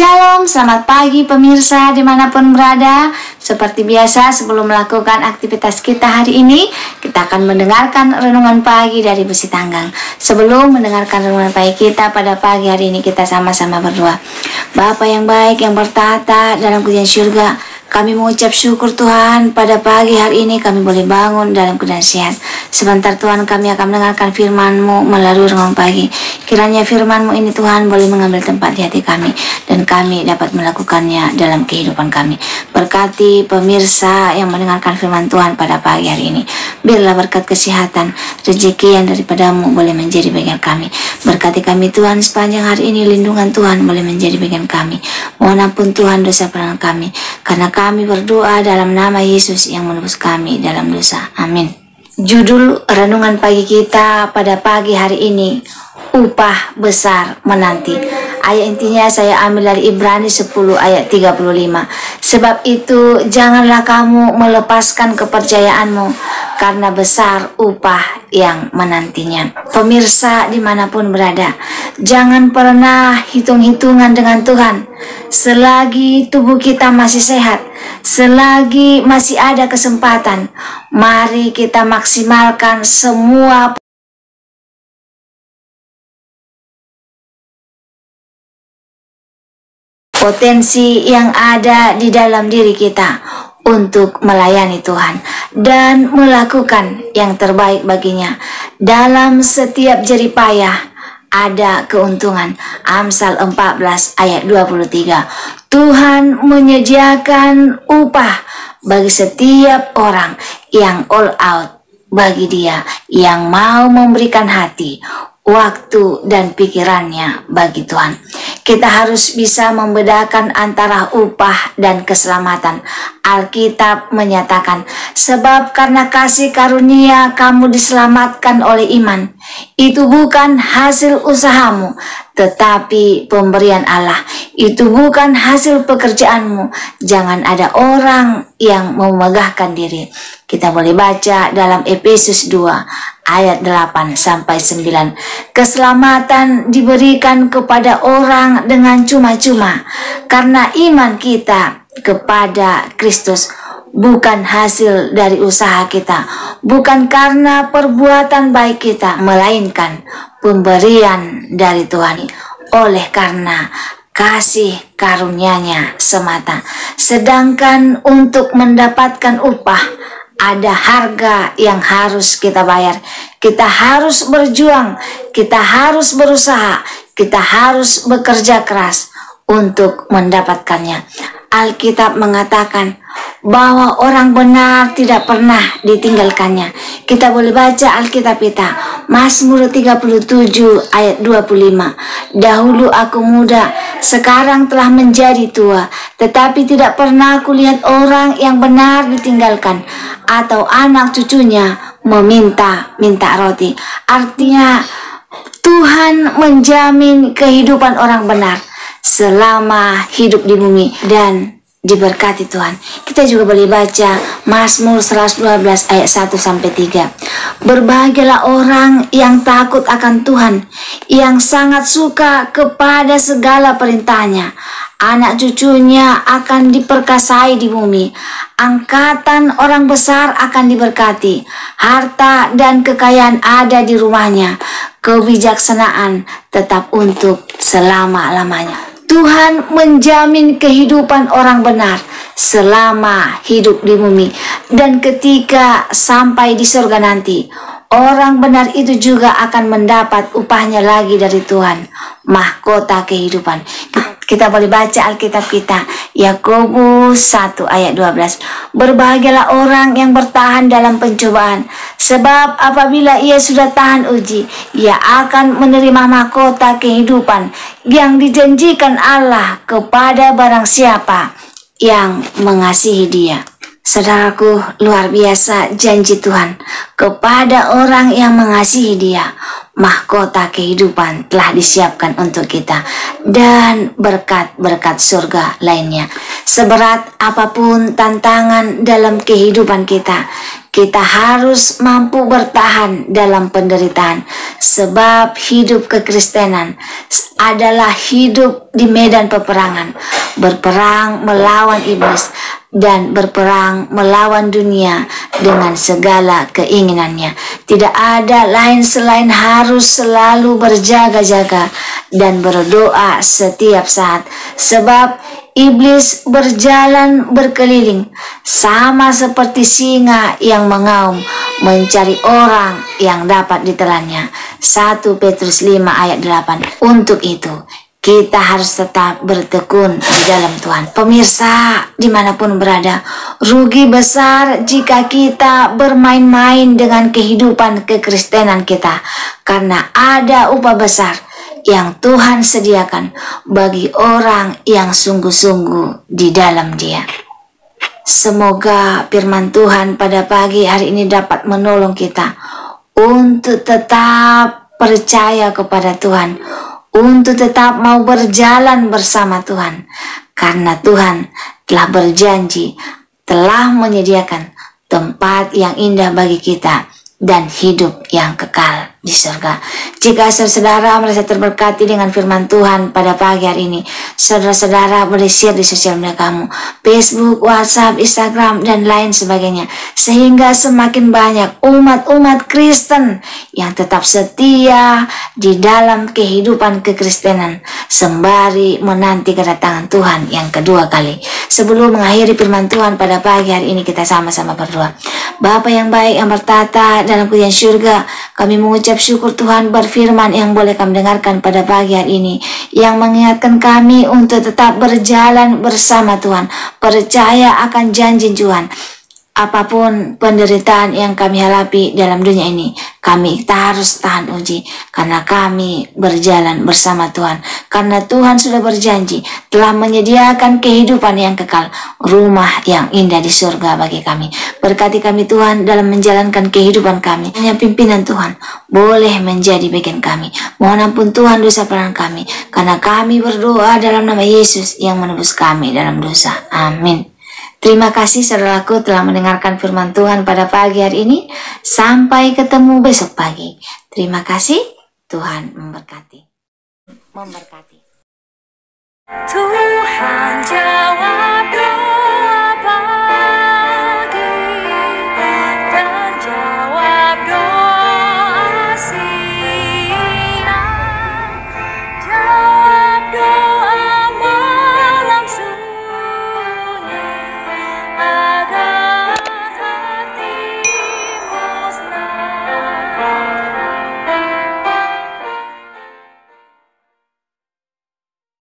Shalom, selamat pagi pemirsa dimanapun berada. Seperti biasa, sebelum melakukan aktivitas kita hari ini, kita akan mendengarkan renungan pagi dari Besi Tanggang. Sebelum mendengarkan renungan pagi kita pada pagi hari ini, kita sama-sama berdoa. Bapa yang baik yang bertata dalam kerajaan surga, kami mengucap syukur Tuhan, pada pagi hari ini kami boleh bangun dalam keadaan sehat. Sebentar Tuhan, kami akan mendengarkan firman-Mu melalui renungan pagi. Kiranya firman-Mu ini Tuhan boleh mengambil tempat di hati kami, dan kami dapat melakukannya dalam kehidupan kami. Berkati pemirsa yang mendengarkan firman Tuhan pada pagi hari ini. Biarlah berkat kesehatan, rezeki yang daripada-Mu boleh menjadi bagian kami. Berkati kami Tuhan sepanjang hari ini, lindungan Tuhan boleh menjadi bagian kami. Mohon ampun Tuhan dosa peranan kami, karena kami berdoa dalam nama Yesus yang menebus kami dalam dosa. Amin. Judul renungan pagi kita pada pagi hari ini, upah besar menanti. Ayat intinya saya ambil dari Ibrani 10 ayat 35. Sebab itu janganlah kamu melepaskan kepercayaanmu, karena besar upah yang menantinya. Pemirsa dimanapun berada, jangan pernah hitung-hitungan dengan Tuhan. Selagi tubuh kita masih sehat, selagi masih ada kesempatan, mari kita maksimalkan semua potensi yang ada di dalam diri kita untuk melayani Tuhan dan melakukan yang terbaik baginya. Dalam setiap jerih payah ada keuntungan. Amsal 14 ayat 23. Tuhan menyediakan upah bagi setiap orang yang all out bagi Dia, yang mau memberikan hati, waktu dan pikirannya bagi Tuhan. Kita harus bisa membedakan antara upah dan keselamatan. Alkitab menyatakan, sebab karena kasih karunia kamu diselamatkan oleh iman. Itu bukan hasil usahamu, tetapi pemberian Allah. Itu bukan hasil pekerjaanmu. Jangan ada orang yang memegahkan diri. Kita boleh baca dalam Efesus 2 ayat 8 sampai 9. Keselamatan diberikan kepada orang dengan cuma-cuma karena iman kita kepada Kristus, bukan hasil dari usaha kita, bukan karena perbuatan baik kita, melainkan pemberian dari Tuhan oleh karena kasih karunia-Nya semata. Sedangkan untuk mendapatkan upah, ada harga yang harus kita bayar. Kita harus berjuang, kita harus berusaha, kita harus bekerja keras untuk mendapatkannya. Alkitab mengatakan bahwa orang benar tidak pernah ditinggalkannya. Kita boleh baca Alkitab kita, Mazmur 37 ayat 25. Dahulu aku muda, sekarang telah menjadi tua, tetapi tidak pernah aku lihat orang yang benar ditinggalkan, atau anak cucunya meminta-minta roti. Artinya Tuhan menjamin kehidupan orang benar selama hidup di bumi dan diberkati Tuhan. Kita juga boleh baca Mazmur 112 ayat 1 sampai 3. Berbahagialah orang yang takut akan Tuhan, yang sangat suka kepada segala perintahnya. Anak cucunya akan diperkasai di bumi. Angkatan orang besar akan diberkati. Harta dan kekayaan ada di rumahnya. Kebijaksanaan tetap untuk selama-lamanya. Tuhan menjamin kehidupan orang benar selama hidup di bumi. Dan ketika sampai di surga nanti, orang benar itu juga akan mendapat upahnya lagi dari Tuhan, mahkota kehidupan. Kita boleh baca Alkitab kita, Yakobus 1 ayat 12. Berbahagialah orang yang bertahan dalam pencobaan, sebab apabila ia sudah tahan uji, ia akan menerima mahkota kehidupan yang dijanjikan Allah kepada barang siapa yang mengasihi Dia. Saudaraku, luar biasa janji Tuhan kepada orang yang mengasihi Dia. Mahkota kehidupan telah disiapkan untuk kita, dan berkat-berkat surga lainnya. Seberat apapun tantangan dalam kehidupan kita, Kita harus mampu bertahan dalam penderitaan, sebab hidup kekristenan adalah hidup di medan peperangan, berperang melawan iblis dan berperang melawan dunia dengan segala keinginannya. Tidak ada lain selain harus selalu berjaga-jaga dan berdoa setiap saat, sebab iblis berjalan berkeliling sama seperti singa yang mengaum mencari orang yang dapat ditelannya. 1 Petrus 5 ayat 8. Untuk itu kita harus tetap bertekun di dalam Tuhan. Pemirsa dimanapun berada, rugi besar jika kita bermain-main dengan kehidupan kekristenan kita, karena ada upah besar yang Tuhan sediakan bagi orang yang sungguh-sungguh di dalam Dia. Semoga firman Tuhan pada pagi hari ini dapat menolong kita untuk tetap percaya kepada Tuhan, untuk tetap mau berjalan bersama Tuhan, karena Tuhan telah berjanji, telah menyediakan tempat yang indah bagi kita dan hidup yang kekal di surga. Jika saudara merasa terberkati dengan firman Tuhan pada pagi hari ini, saudara-saudara boleh share di sosial media kamu, Facebook, WhatsApp, Instagram, dan lain sebagainya, sehingga semakin banyak umat-umat Kristen yang tetap setia di dalam kehidupan kekristenan sembari menanti kedatangan Tuhan yang kedua kali. Sebelum mengakhiri firman Tuhan pada pagi hari ini, kita sama-sama berdoa. Bapa yang baik yang bertata dalam kerajaan surga, kami mengucap syukur Tuhan berfirman yang boleh kami dengarkan pada pagi hari ini, yang mengingatkan kami untuk tetap berjalan bersama Tuhan, percaya akan janji Tuhan. Apapun penderitaan yang kami hadapi dalam dunia ini, kami harus tahan uji, karena kami berjalan bersama Tuhan. Karena Tuhan sudah berjanji, telah menyediakan kehidupan yang kekal, rumah yang indah di surga bagi kami. Berkati kami Tuhan dalam menjalankan kehidupan kami. Hanya pimpinan Tuhan boleh menjadi bagian kami. Mohon ampun Tuhan dosa peran kami, karena kami berdoa dalam nama Yesus yang menebus kami dalam dosa. Amin. Terima kasih saudaraku telah mendengarkan firman Tuhan pada pagi hari ini. Sampai ketemu besok pagi. Terima kasih. Tuhan memberkati. Tuhan